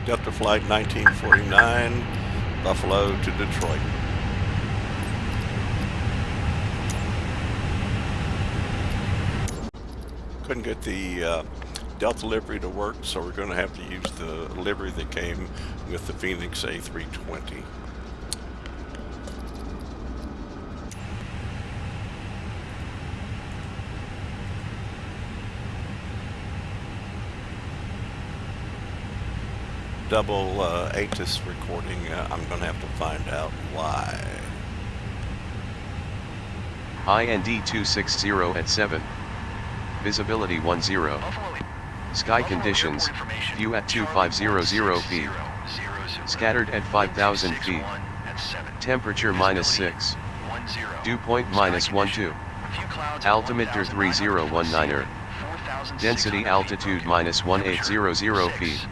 Delta Flight 1949, Buffalo to Detroit. Couldn't get the Delta livery to work, so we're going to have to use the livery that came with the Fenix A320. Double ATIS recording, I'm going to have to find out why. IND 260 at 7. Visibility 10. Sky conditions, view at 2500 feet. Scattered at 5000 feet. Temperature -6. Dew point -12. Altimeter 3019er. Density altitude -1800 feet.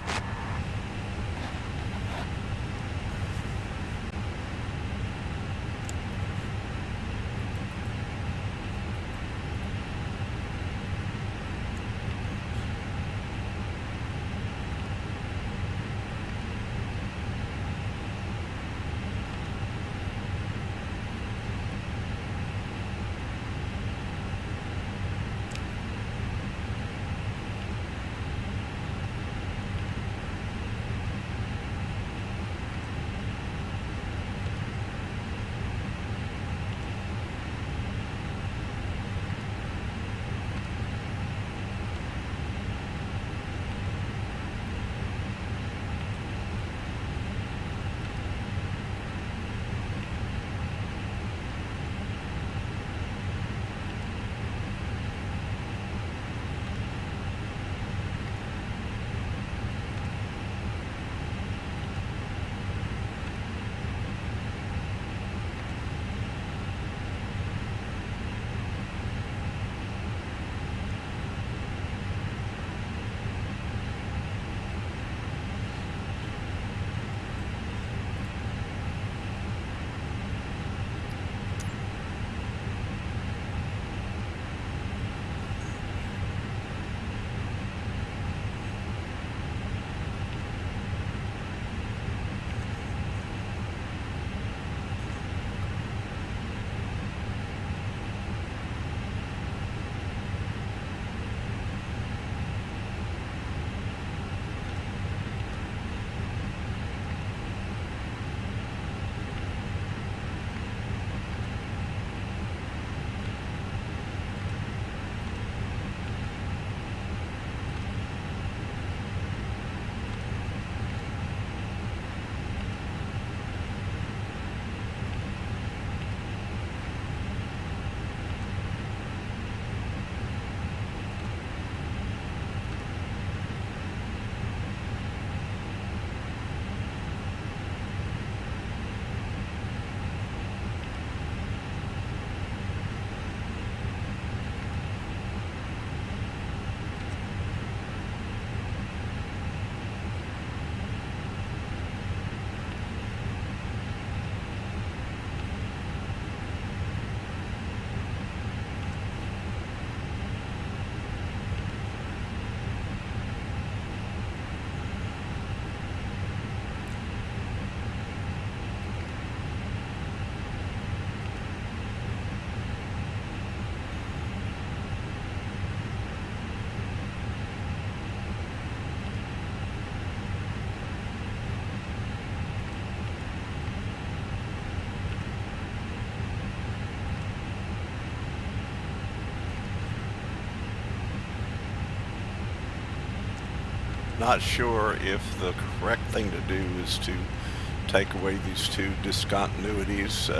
Not sure if the correct thing to do is to take away these two discontinuities.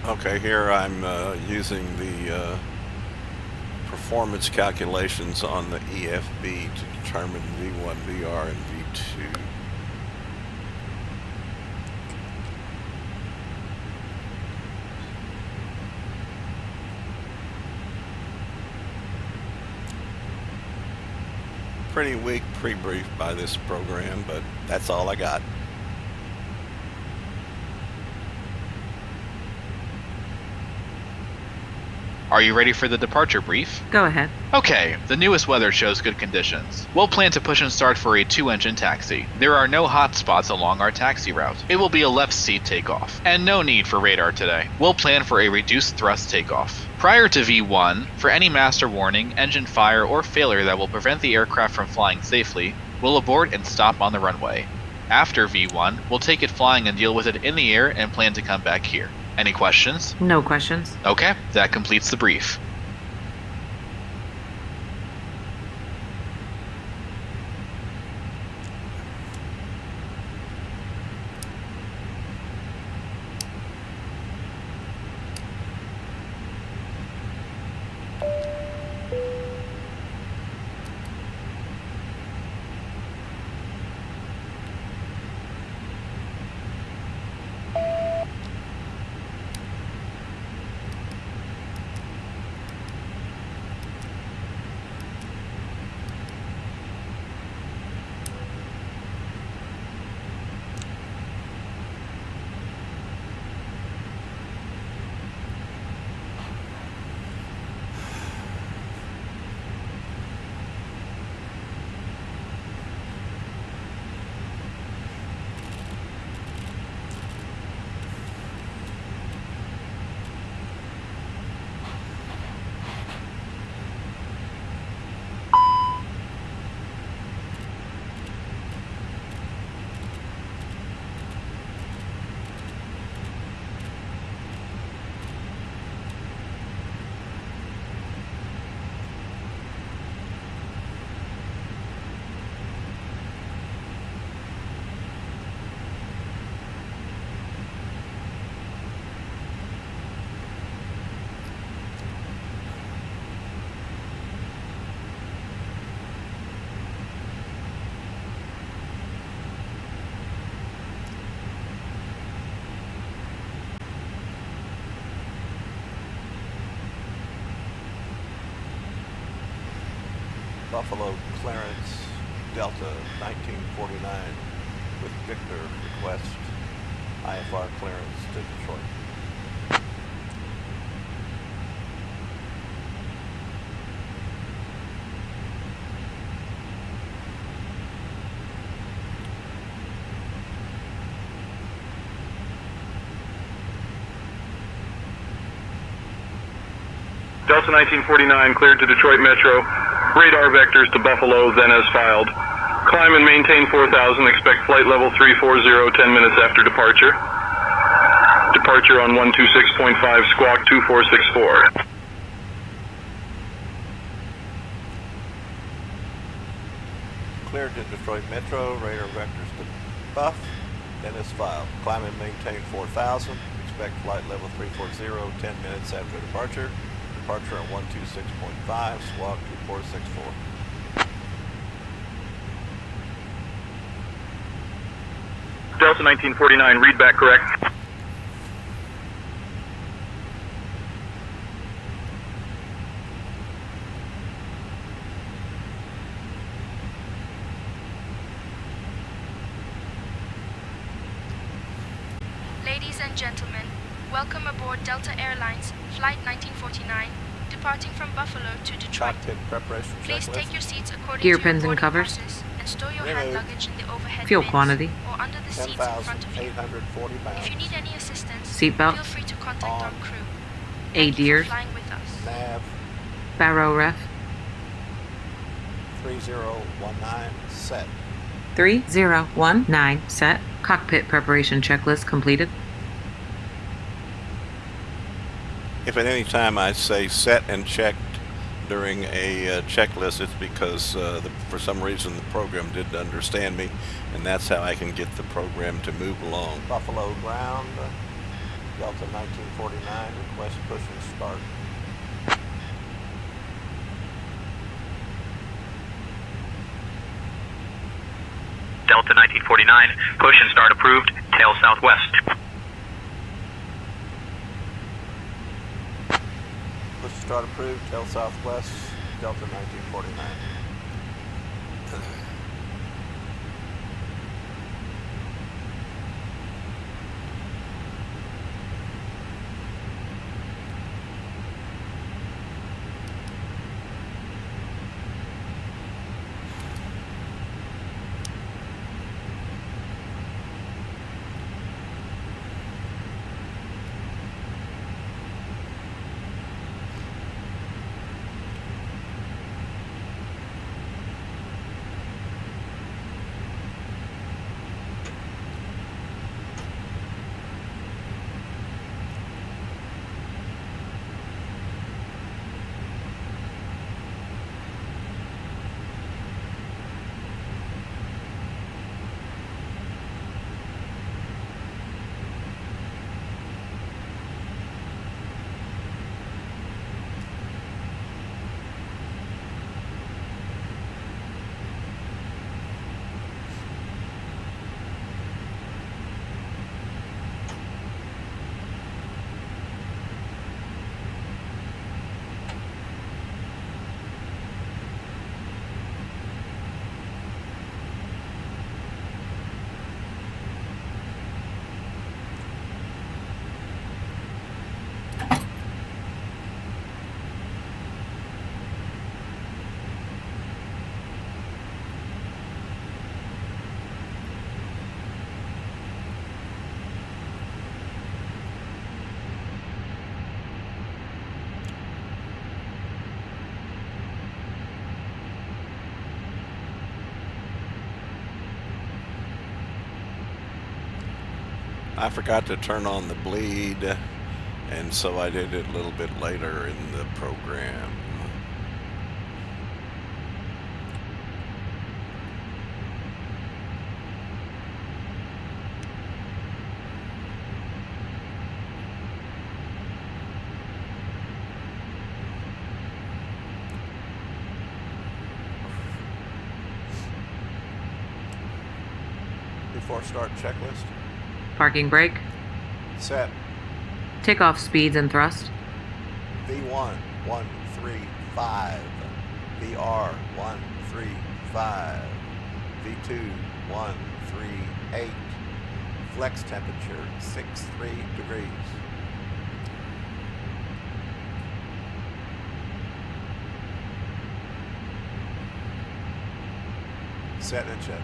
Okay, here I'm using the performance calculations on the EFB to determine V1, VR, and V2. Pretty weak pre-brief by this program, but that's all I got. Are you ready for the departure brief? Go ahead. Okay, the newest weather shows good conditions. We'll plan to push and start for a 2-engine taxi. There are no hot spots along our taxi route. It will be a left seat takeoff, and no need for radar today. We'll plan for a reduced thrust takeoff. Prior to V1, for any master warning, engine fire, or failure that will prevent the aircraft from flying safely, we'll abort and stop on the runway. After V1, we'll take it flying and deal with it in the air and plan to come back here. Any questions? No questions. Okay, that completes the brief. Buffalo clearance Delta 1949 with Victor request IFR clearance to Detroit. Delta 1949 cleared to Detroit Metro. Radar vectors to Buffalo, then as filed. Climb and maintain 4,000. Expect flight level 340 10 minutes after departure. Departure on 126.5 squawk 2464. Cleared to Detroit Metro. Radar vectors to Buff, then as filed. Climb and maintain 4,000. Expect flight level 340 10 minutes after departure. Departure on 126.5, squawk 2464. Delta 1949, read back correct. Ladies and gentlemen, welcome aboard Delta Airlines Flight 1949, departing from Buffalo to Detroit. Cockpit preparation Please checklist. take your seats according Gear to pins your and boarding covers. passes and store your hand Removed. luggage in the overhead Fuel bins quantity. or under the seats in front of you. 10,840 pounds. If you need any assistance, Seatbelt. feel free to contact our On. crew. Thank you ADIRS. for flying with us. Nav Barrow ref. 3019 set. 3019 set. Cockpit preparation checklist completed. If at any time I say set and checked during a checklist, it's because for some reason the program didn't understand me, and that's how I can get the program to move along. Buffalo ground, Delta 1949, request push and start. Delta 1949, push and start approved, tail southwest. Push and start approved, tail southwest, Delta 1949. I forgot to turn on the bleed, and so I did it a little bit later in the program. Before start checklist. Parking brake. Set. Takeoff speeds and thrust. V1 135. VR 135. V2 138. Flex temperature 63 degrees. Set and check.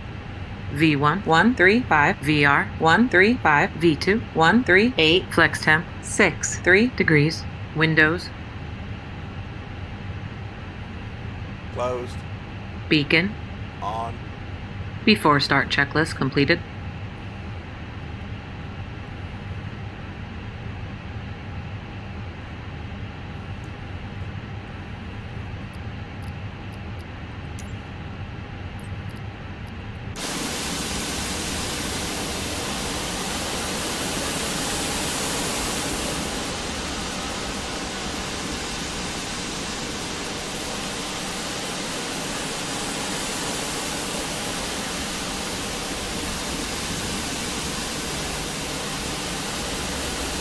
V1 135, VR 135, V2 138, flex temp 63 degrees, windows, Closed. beacon, On. before start checklist completed.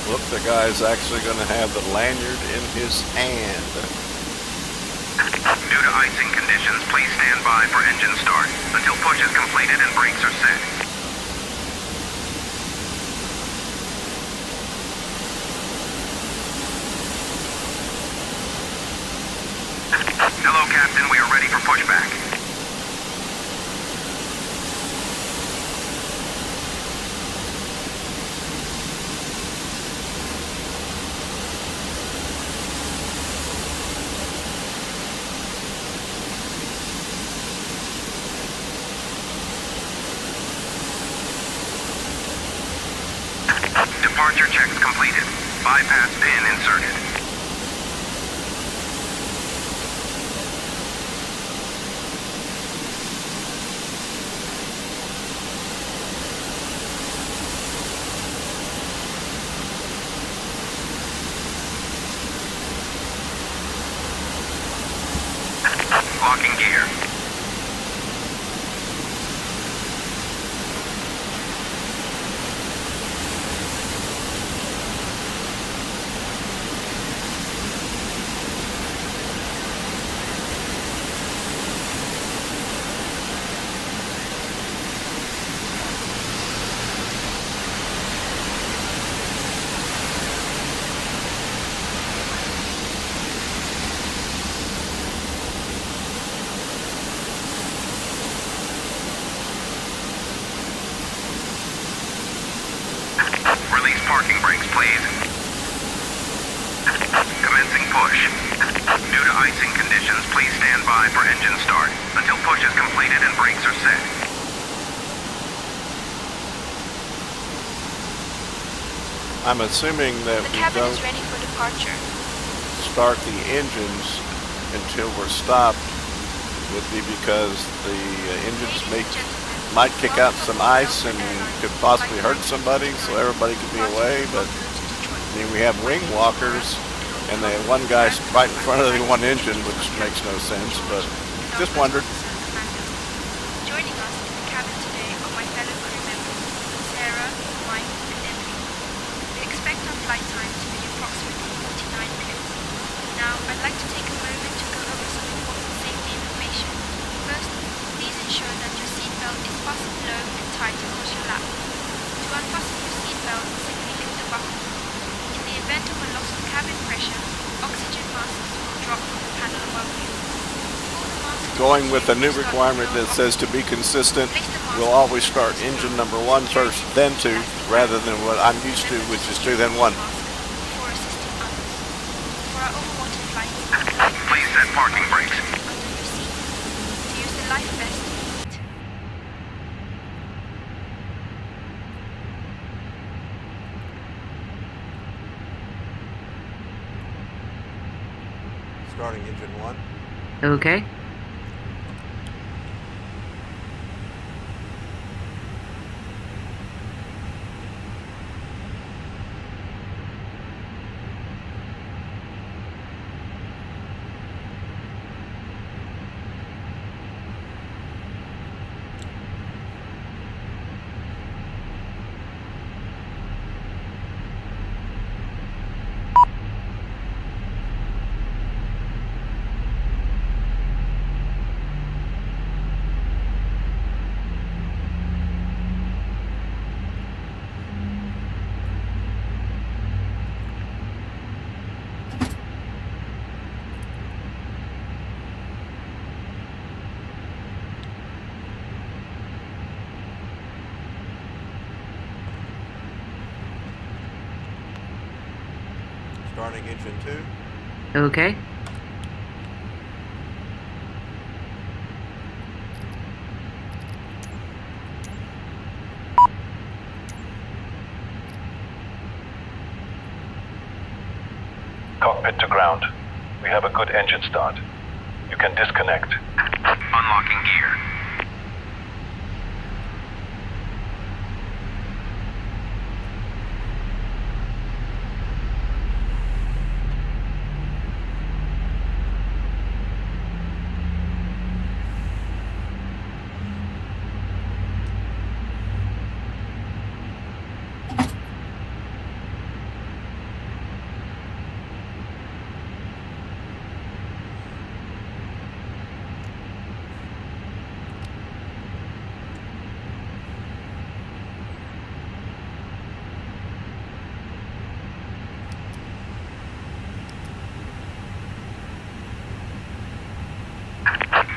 Look, the guy's actually going to have the lanyard in his hand. Due to icing conditions, please stand by for engine start until push is completed and brakes are set. Hello, Captain. We are ready for pushback. Departure checks completed. Bypass pin inserted. push. Due to icing conditions, please stand by for engine start until push is completed and brakes are set. I'm assuming that The we cabin don't is ready for departure. start the engines until we're stopped would be because the engines might kick out some ice and could possibly hurt somebody, so everybody could be away. But I mean, we have wing walkers, and they have one guy right in front of the one engine, which makes no sense. But just wondered. Joining us in the cabin today are my fellow crew members, Sarah, Mike, and Emily. We expect our flight time to be approximately 49 minutes. Now, I'd like to take a moment to go over some important safety information. First, please ensure that your seatbelt is fastened low and tight across your lap. To unfasten your seatbelt, simply lift the buckle. In the event of a loss of cabin pressure, oxygen masks will drop from the panel above you. Going with a new requirement that says to be consistent, we'll always start engine number 1 first, then 2, rather than what I'm used to, which is 2, then 1. Before assisting others. For our overwater flights, Please set parking brakes. under your seat. To use the life vest, Starting engine 1. Okay. Starting engine 2. Okay. Cockpit to ground. We have a good engine start. You can disconnect. Unlocking gear.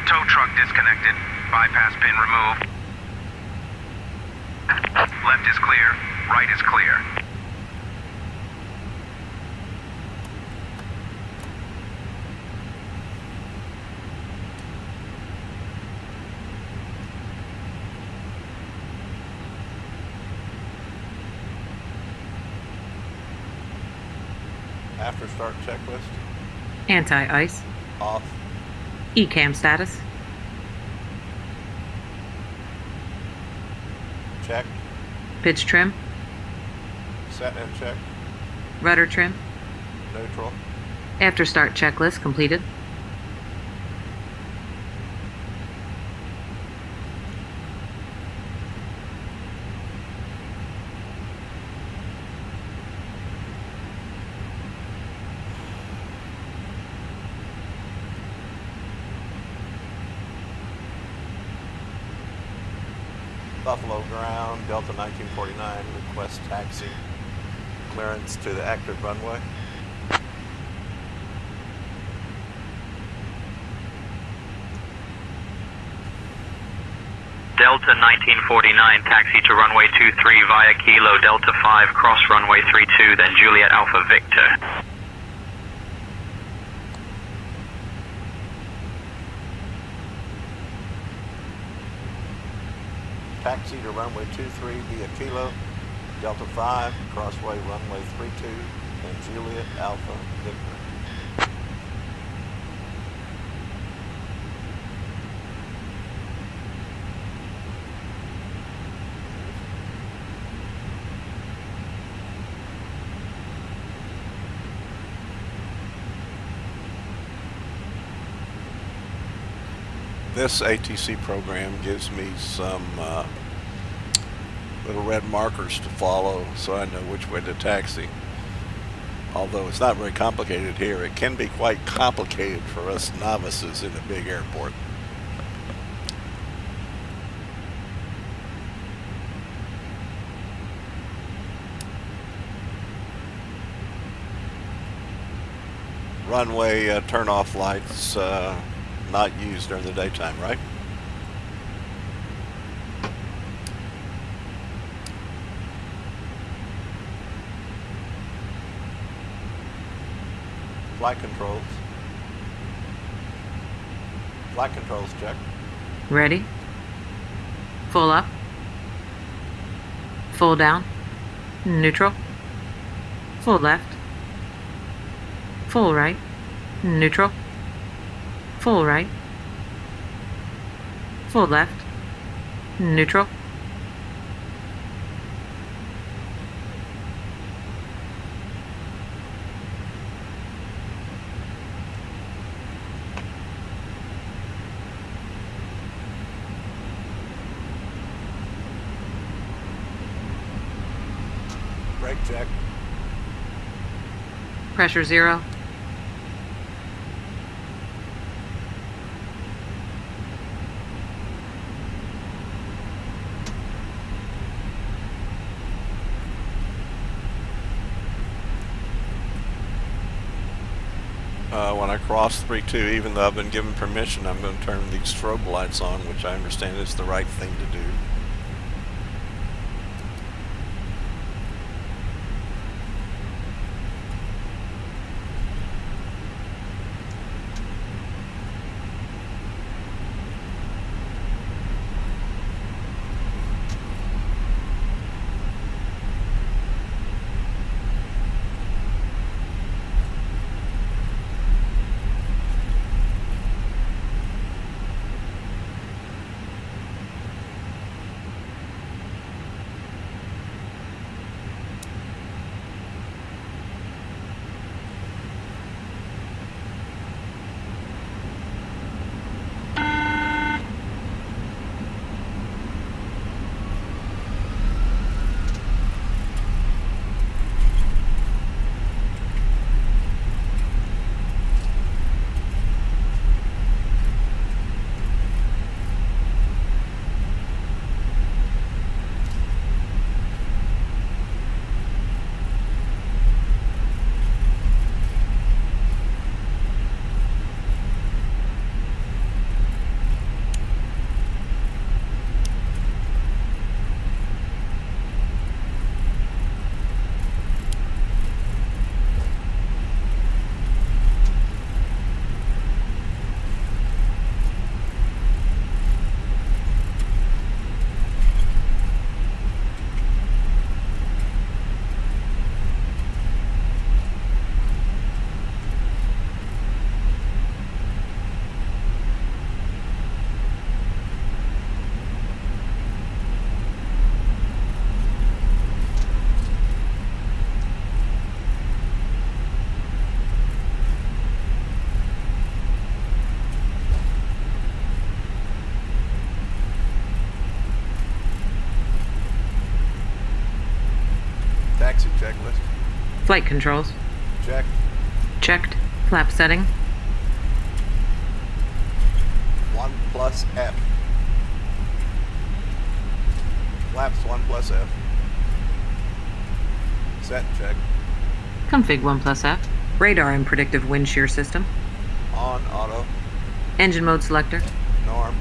Tow truck disconnected. Bypass pin removed. Left is clear. Right is clear. After start checklist. Anti-ice. Off. ECAM status. Checked. Pitch trim. Set and checked. Rudder trim. Neutral. After start checklist completed. Buffalo ground, Delta 1949, request taxi. Clearance to the active runway. Delta 1949, taxi to runway 23 via Kilo Delta 5, cross runway 32, then Juliet Alpha Victor. Taxi to runway 23 via Kilo, Delta 5, crossway runway 32, and Juliet Alpha Victor. This ATC program gives me some little red markers to follow so I know which way to taxi. Although it's not very complicated here, it can be quite complicated for us novices in a big airport. Runway turn-off lights not used during the daytime, right? Flight controls. Flight controls check. Ready? Full up. Full down. Neutral. Full left. Full right. Neutral. Full right. Full left. Neutral. Brake check. Pressure 0. When I cross 3-2, even though I've been given permission, I'm going to turn these strobe lights on, which I understand is the right thing to do. Taxi checklist. Flight controls. Check. Checked. Flap setting. 1 plus F. Flaps 1 plus F. Set check. Config 1 plus F. Radar and predictive wind shear system. On auto. Engine mode selector. Norm.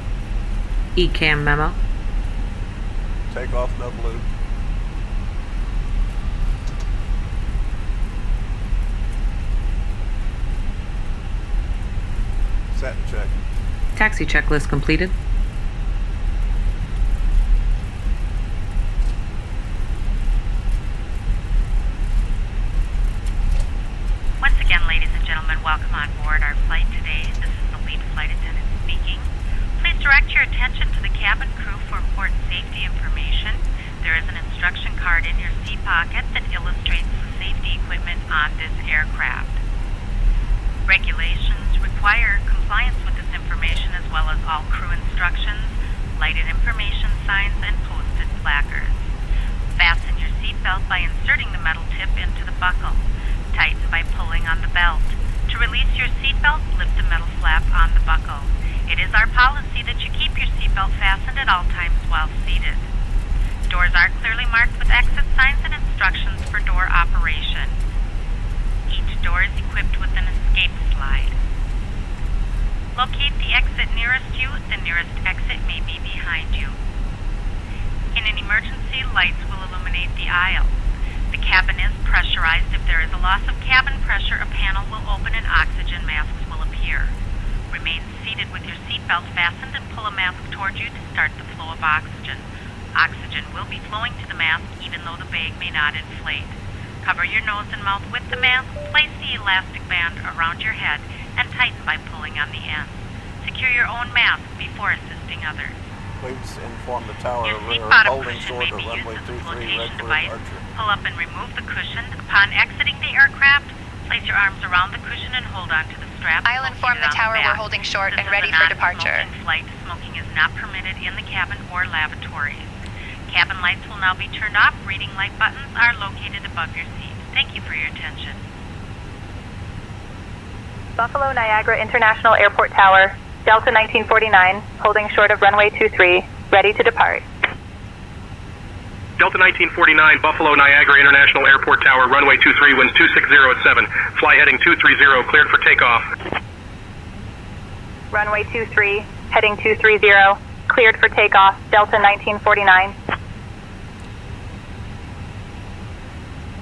ECAM memo. Takeoff no blue. Set check. Taxi checklist completed. Welcome on board our flight today. This is the lead flight attendant speaking. Please direct your attention to the cabin crew for important safety information. There is an instruction card in your seat pocket that illustrates the safety equipment on this aircraft. Regulations require compliance with this information as well as all crew instructions, lighted information signs, and posted placards. Fasten your seatbelt by inserting the metal tip into the buckle. Tighten by pulling on the belt. To release your seatbelt, lift the metal flap on the buckle. It is our policy that you keep your seatbelt fastened at all times while seated. Doors are clearly marked with exit signs and instructions for door operation. Each door is equipped with an escape slide. Locate the exit nearest you. The nearest exit may be behind you. In an emergency, lights will illuminate the aisle. The cabin is pressurized. If there is a loss of cabin pressure, a panel will open and oxygen masks will appear. Remain seated with your seatbelt fastened and pull a mask toward you to start the flow of oxygen. Oxygen will be flowing to the mask even though the bag may not inflate. Cover your nose and mouth with the mask, place the elastic band around your head, and tighten by pulling on the ends. Secure your own mask before assisting others. Please inform the tower Your we seat are bottom holding cushion short may of be used runway as a 23 flotation ready for device. departure. Pull up and remove the cushion. Upon exiting the aircraft, place your arms around the cushion and hold on to the strap. I'll inform the located on tower we're back. holding short This and is ready a for departure. non-smoking flight. Smoking is not permitted in the cabin or lavatories. Cabin lights will now be turned off. Reading light buttons are located above your seat. Thank you for your attention. Buffalo Niagara International Airport Tower, Delta 1949, holding short of runway 23, ready to depart. Delta 1949, Buffalo Niagara International Airport Tower, runway 23, winds 260 at 7. Fly heading 230, cleared for takeoff. Runway 23, heading 230, cleared for takeoff, Delta 1949.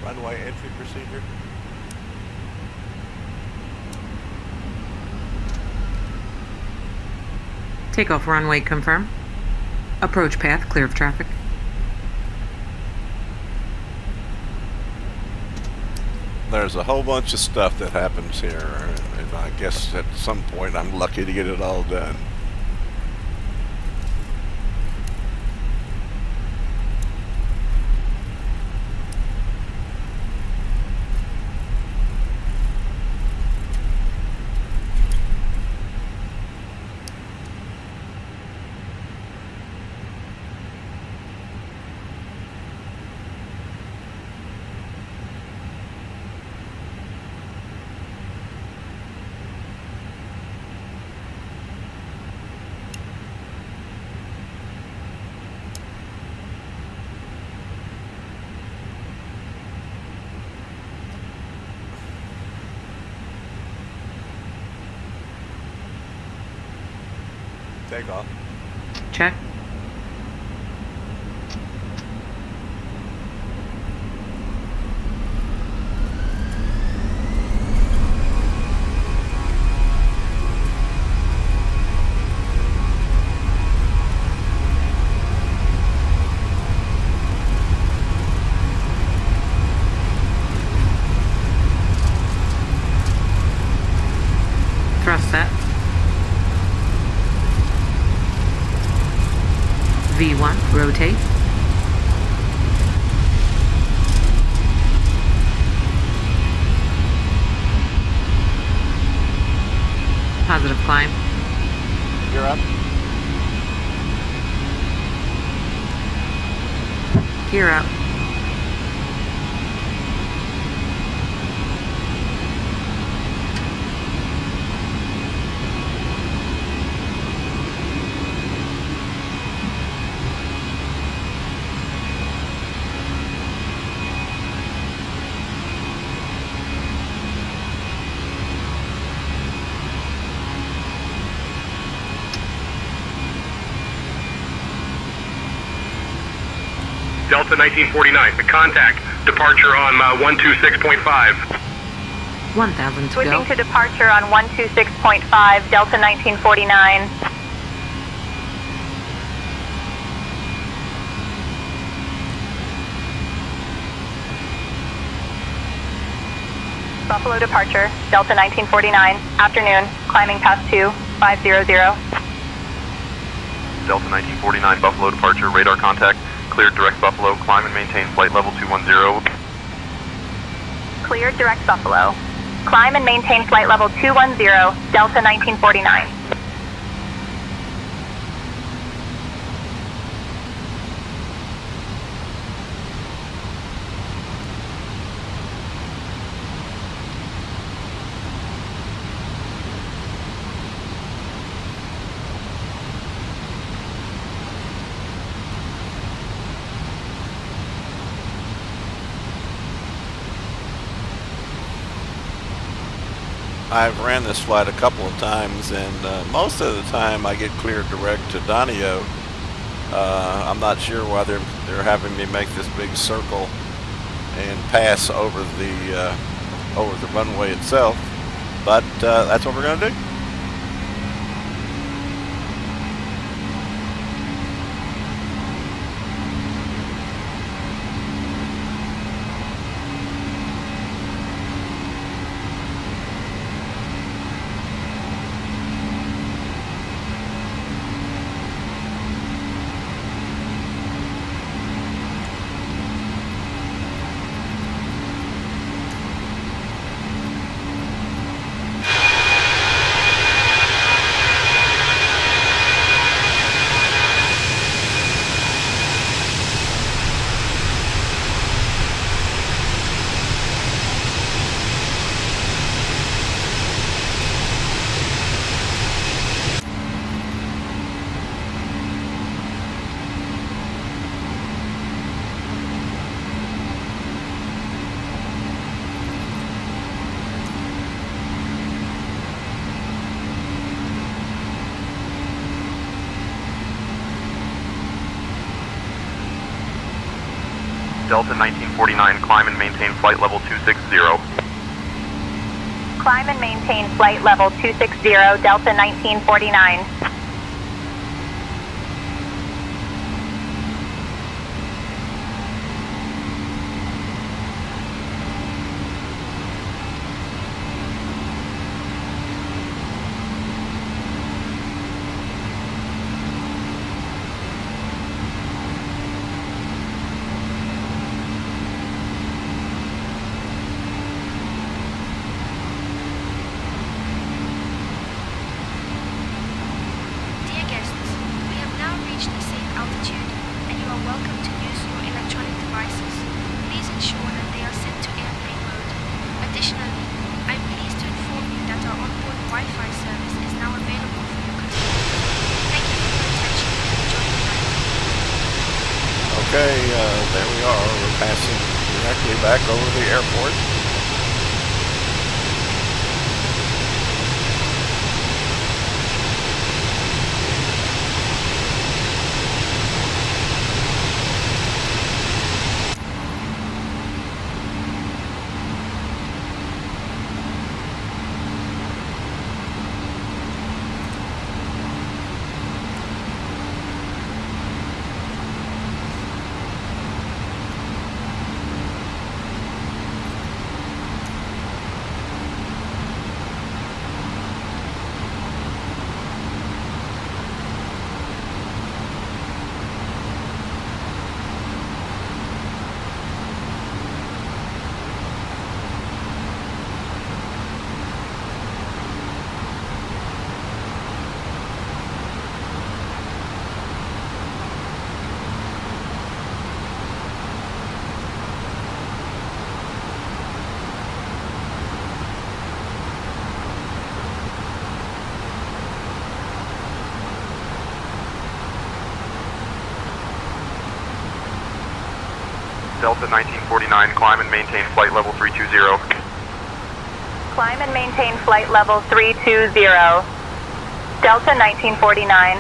Runway entry procedure. Takeoff runway confirmed. Approach path clear of traffic. There's a whole bunch of stuff that happens here, and I guess at some point I'm lucky to get it all done. Takeoff. Check. Thrust set. V1, rotate. Positive climb. You're up. Gear up. Delta 1949, contact. Departure on 126.5. 1,000 to Switching go. to departure on 126.5, Delta 1949. Buffalo departure, Delta 1949, afternoon, climbing past 2500. Delta 1949, Buffalo departure, radar contact, cleared direct Buffalo, climb and maintain flight level 210. Cleared direct Buffalo. Climb and maintain flight level 210, Delta 1949. I've ran this flight a couple of times, and most of the time I get cleared direct to Donio. I'm not sure why they're having me make this big circle and pass over the runway itself, but that's what we're going to do. Delta 1949, climb and maintain flight level 260. Climb and maintain flight level 260, Delta 1949. Okay, there we are. We're passing directly back over the airport. Delta 1949, climb and maintain flight level 320. Climb and maintain flight level 320, Delta 1949.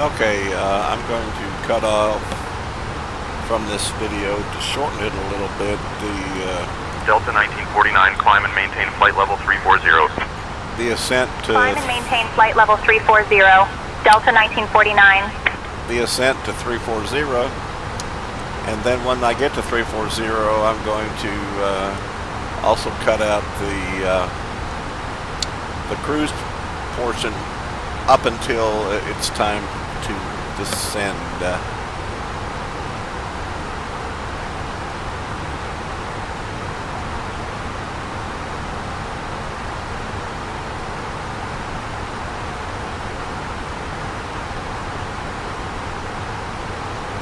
Okay, I'm going to cut off from this video to shorten it a little bit. Delta 1949, climb and maintain flight level 340. The ascent to Climb and maintain flight level 340. Delta 1949. the ascent to 340, and then when I get to 340, I'm going to also cut out the cruise portion up until it's time to descend.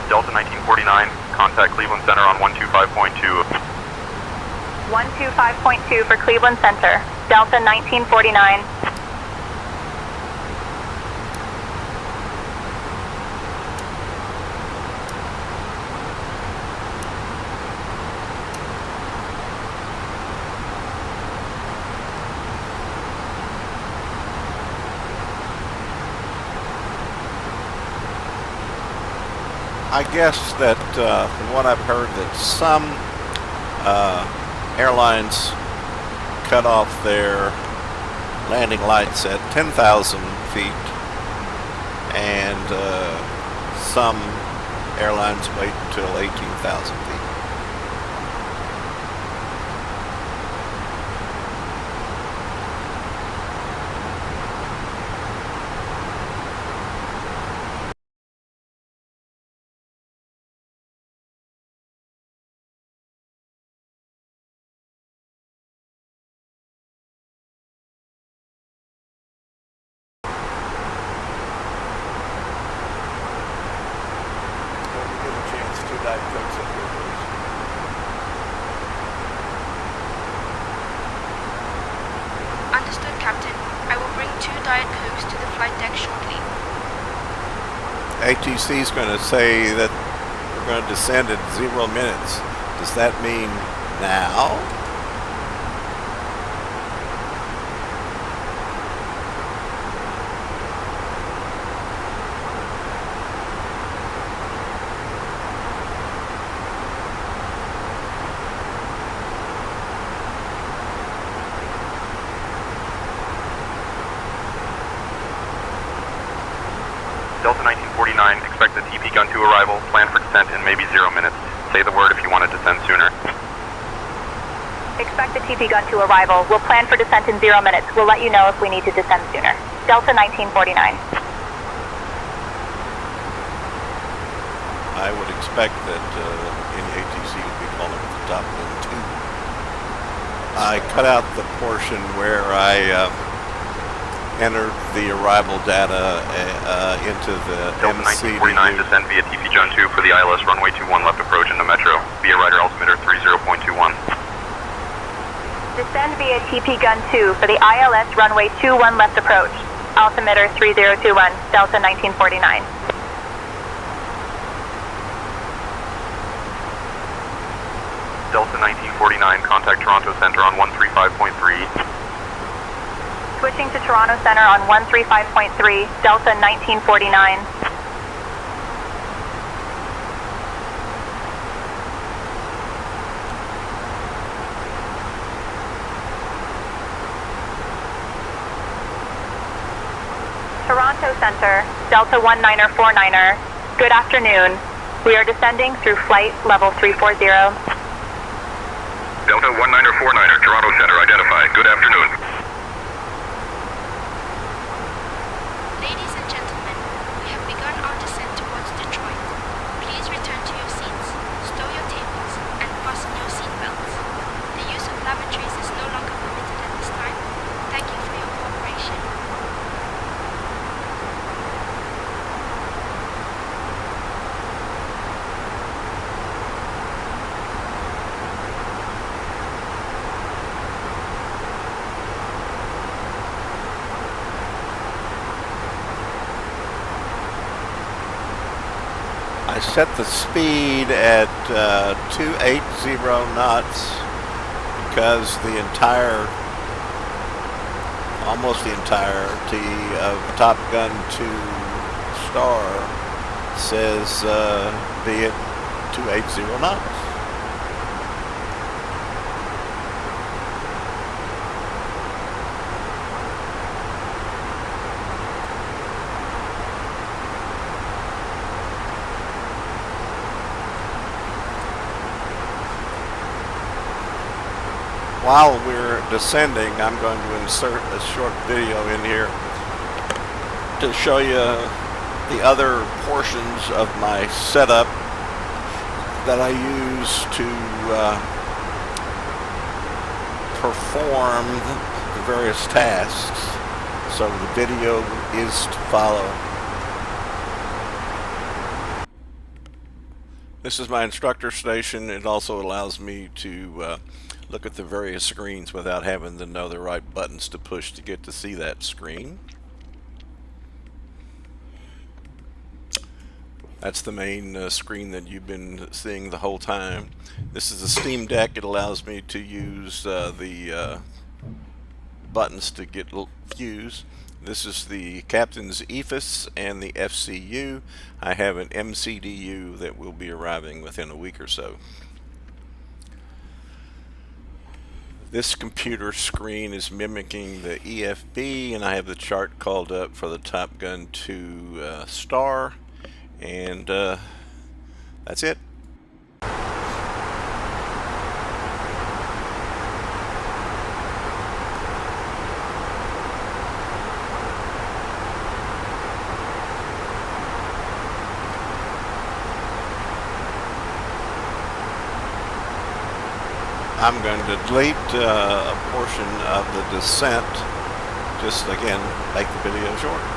Delta 1949, contact Cleveland Center on 125.2. 125.2 for Cleveland Center. Delta 1949. I guess that from what I've heard, that some airlines cut off their landing lights at 10,000 feet, and some airlines wait until 18,000 feet. Give a chance to Diet Cokes up here, please. Understood, Captain. I will bring 2 Diet Cokes to the flight deck shortly. ATC is going to say that we're going to descend at 0 minutes. Does that mean now? Delta 1949, expect the TP gun to arrival, plan for descent in maybe 0 minutes. Say the word if you want to descend sooner. Expect the TP gun to arrival. We'll plan for descent in 0 minutes. We'll let you know if we need to descend sooner. Delta 1949. I would expect that any ATC would be calling at the top end too. I cut out the portion where I entered the arrival data into the Delta MCDU. 1949, descend via TP Gun 2 for the ILS runway 21 left approach into Metro, via rider altimeter 30.21. Descend via TP Gun 2 for the ILS runway 21 left approach. Altimeter 3021, Delta 1949. Delta 1949, contact Toronto Center on 135.3. Switching to Toronto Center on 135.3, Delta 1949. Toronto Center, Delta 1949er. Good afternoon. We are descending through flight level 340. Delta 1949er, Toronto Center identified. Good afternoon. Ladies and gentlemen, we have begun our descent towards Detroit. Please return to your seats, stow your tables, and fasten your seatbelts. The use of lavatories is no longer permitted at this time. Thank you for your cooperation. I set the speed at 280 knots because almost the entirety of Top Gun 2 star says be at 280 knots. While we're descending, I'm going to insert a short video in here to show you the other portions of my setup that I use to perform the various tasks. So the video is to follow. This is my instructor station. It also allows me to look at the various screens without having to know the right buttons to push to get to see that screen. That's the main screen that you've been seeing the whole time. This is the Steam Deck. It allows me to use the buttons to get views. This is the Captain's EFIS and the FCU. I have an MCDU that will be arriving within a week or so. This computer screen is mimicking the EFB, and I have the chart called up for the Top Gun 2 star, and that's it. I'm going to delete a portion of the descent, just again, make the video shorter.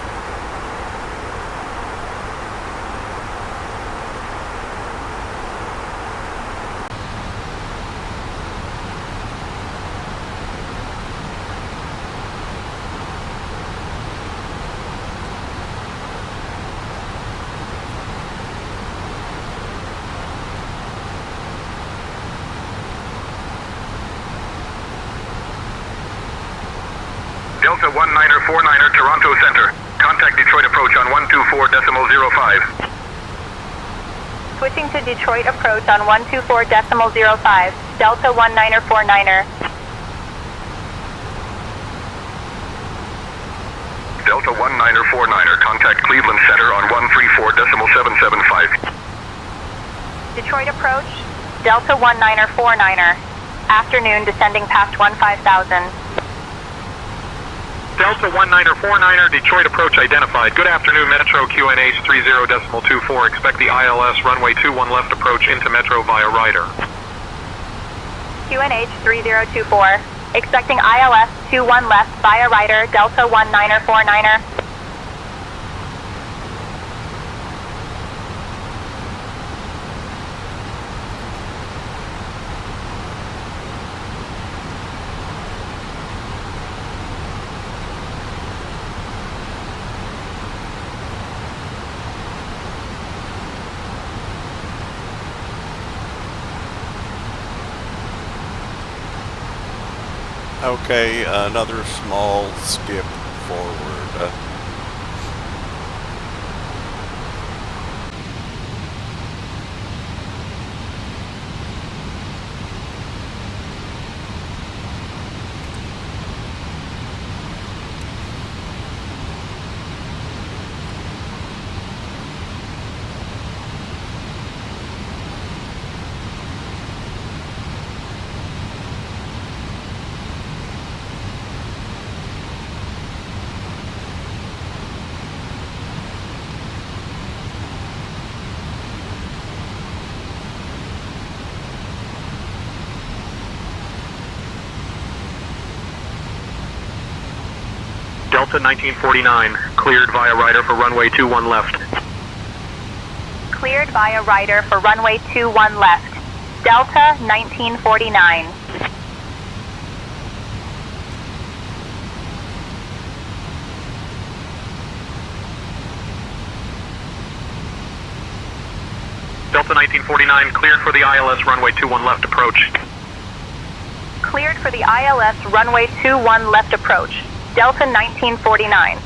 Delta 1949er, Toronto Center. Contact Detroit approach on 124.05. Switching to Detroit approach on 124.05. Delta 1949er. Delta 1949er, contact Cleveland Center on 134.775. Detroit approach, Delta 1949er. Afternoon descending past 15,000. Delta 1949er, Detroit approach identified. Good afternoon, Metro QNH 30.24. Expect the ILS runway 21 left approach into Metro via Ryder. QNH 3024. Expecting ILS 21 left via Ryder, Delta 1949er. Okay, another small skip forward. Delta 1949, cleared via Ryder for runway 21 left. Cleared via Ryder for runway 21 left. Delta 1949. Delta 1949, cleared for the ILS runway 21 left approach. Cleared for the ILS runway 21 left approach. Delta 1949.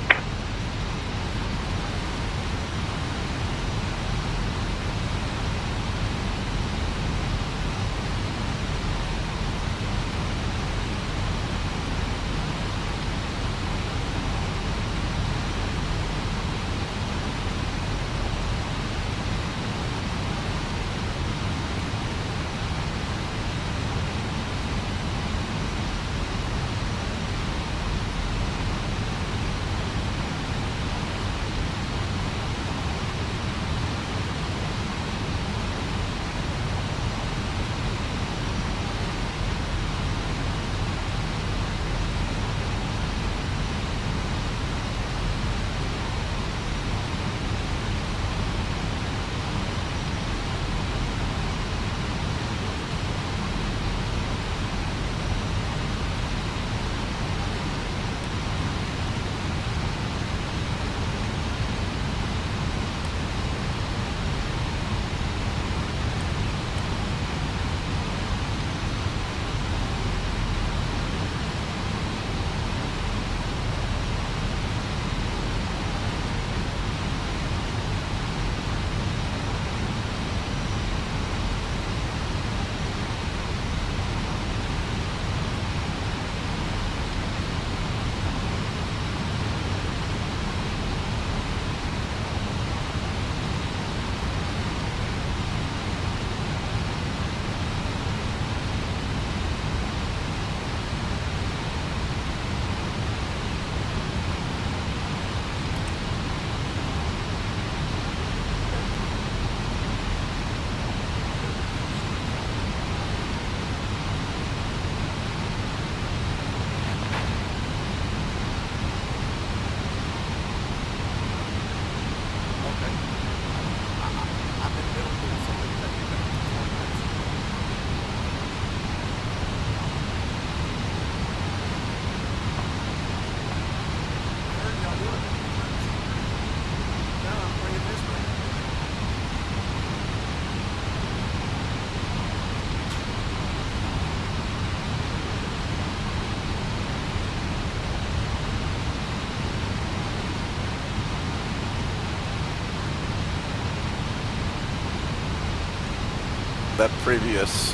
that previous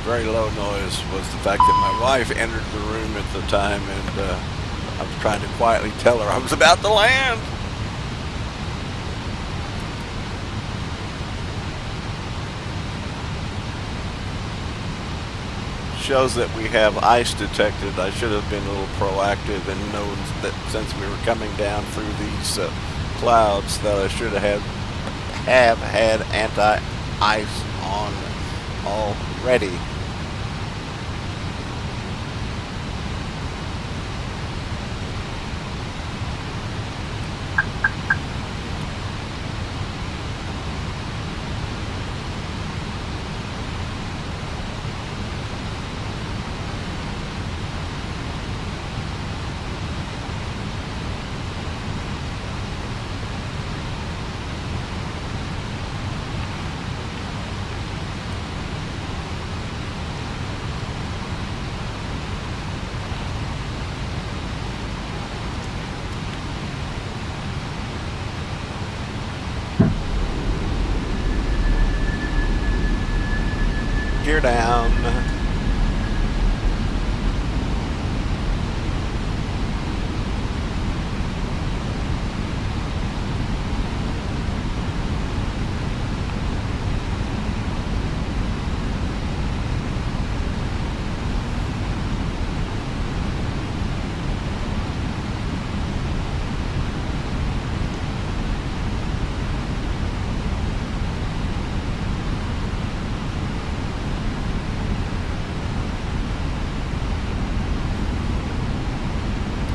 very low noise was the fact that my wife entered the room at the time, and I was trying to quietly tell her I was about to land. Shows that we have ice detected. I should have been a little proactive and known that since we were coming down through these clouds that I should have had anti-ice on already. Gear down.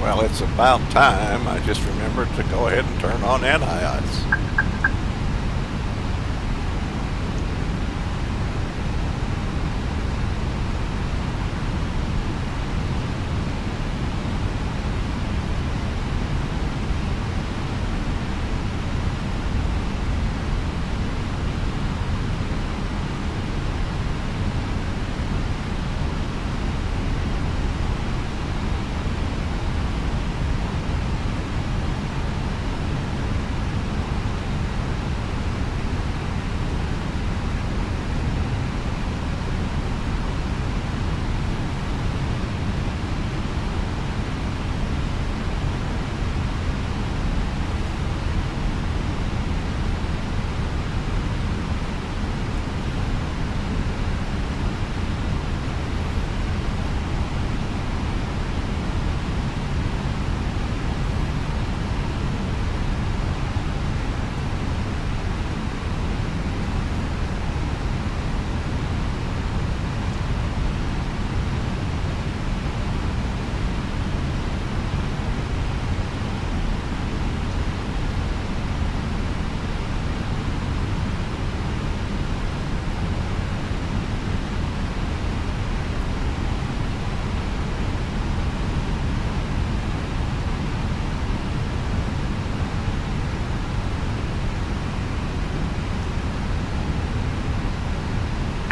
Well, it's about time. I just remembered to go ahead and turn on anti-ice.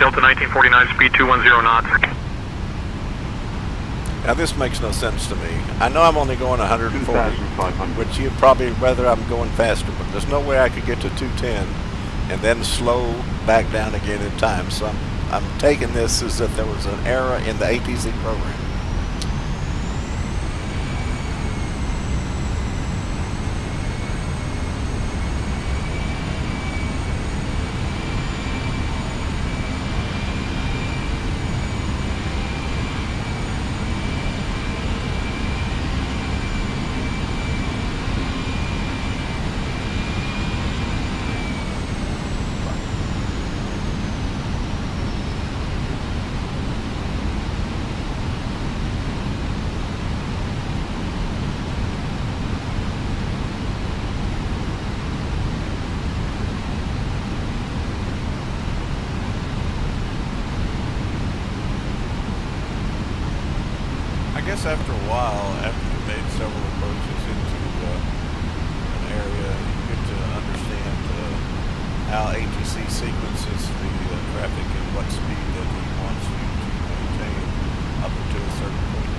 Delta 1949, speed 210 knots. Now this makes no sense to me. I know I'm only going 140, which you'd probably rather I'm going faster, but there's no way I could get to 210 and then slow back down again in time. So I'm taking this as if there was an error in the ATC program. I guess after a while, after you've made several approaches into an area, you get to understand how ATC sequences the traffic and what speed that he wants you to maintain up to a certain point.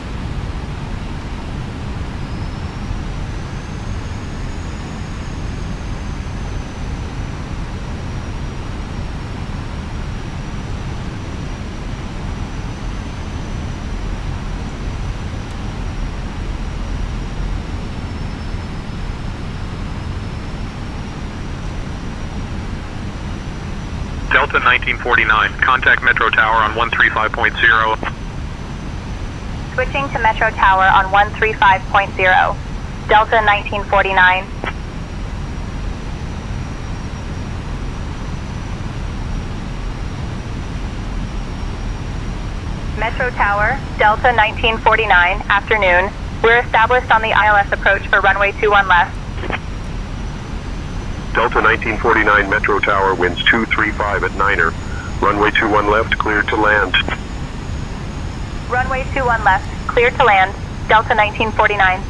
Delta 1949, contact Metro Tower on 135.0. Switching to Metro Tower on 135.0. Delta 1949. Metro Tower, Delta 1949, afternoon. We're established on the ILS approach for runway 21 left. Delta 1949 Metro Tower, winds 235 at Niner. Runway 21 left, cleared to land. Runway 21 left, cleared to land. Delta 1949.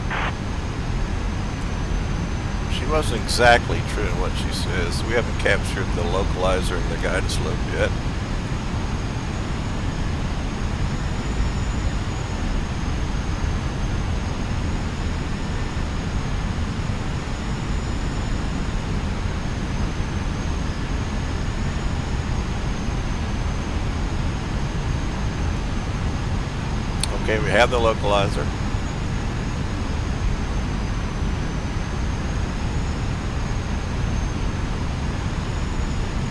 She wasn't exactly true in what she says. We haven't captured the localizer and the guidance loop yet. Okay, we have the localizer.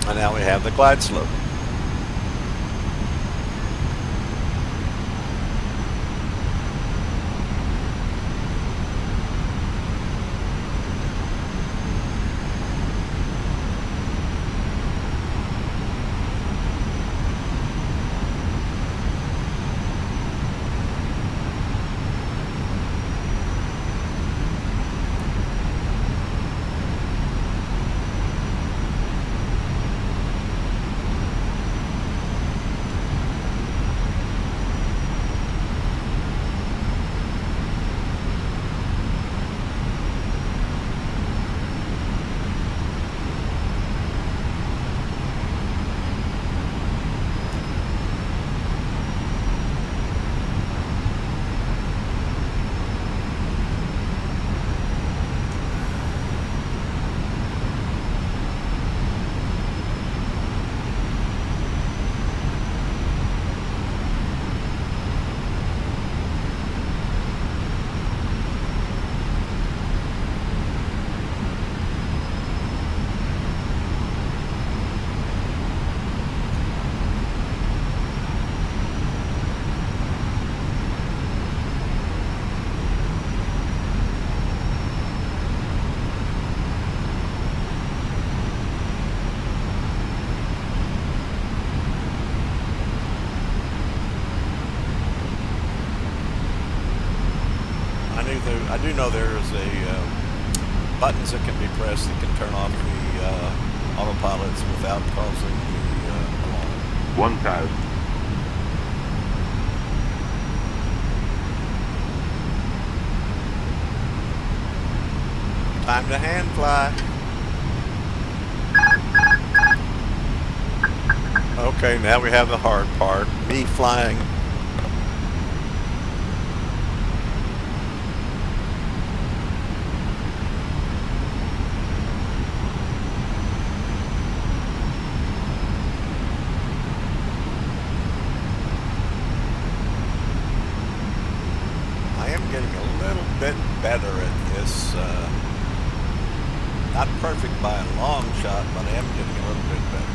And now we have the glide slope. I do know there's a buttons that can be pressed that can turn off the autopilots without causing the alarm. 1000. Time to hand fly. Okay, now we have the hard part, me flying. Better at this. Not perfect by a long shot, but I am getting a little bit better.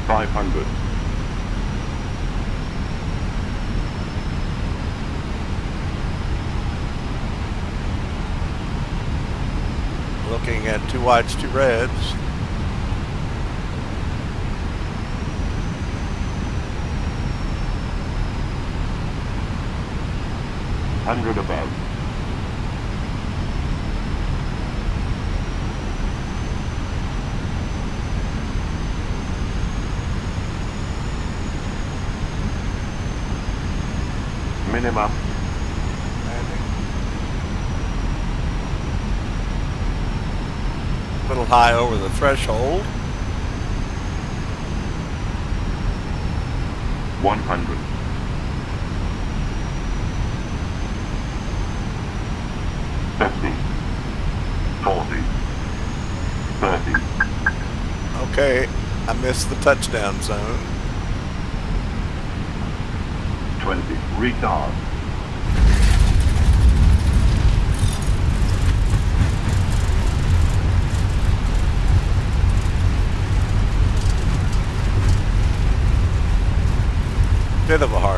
$500. Looking at 2 whites, 2 reds. $100 above. Minimum. Landing. A little high over the threshold. 100. 50, 40, 30. Okay, I missed the touchdown zone. 20, retard. bit of a hard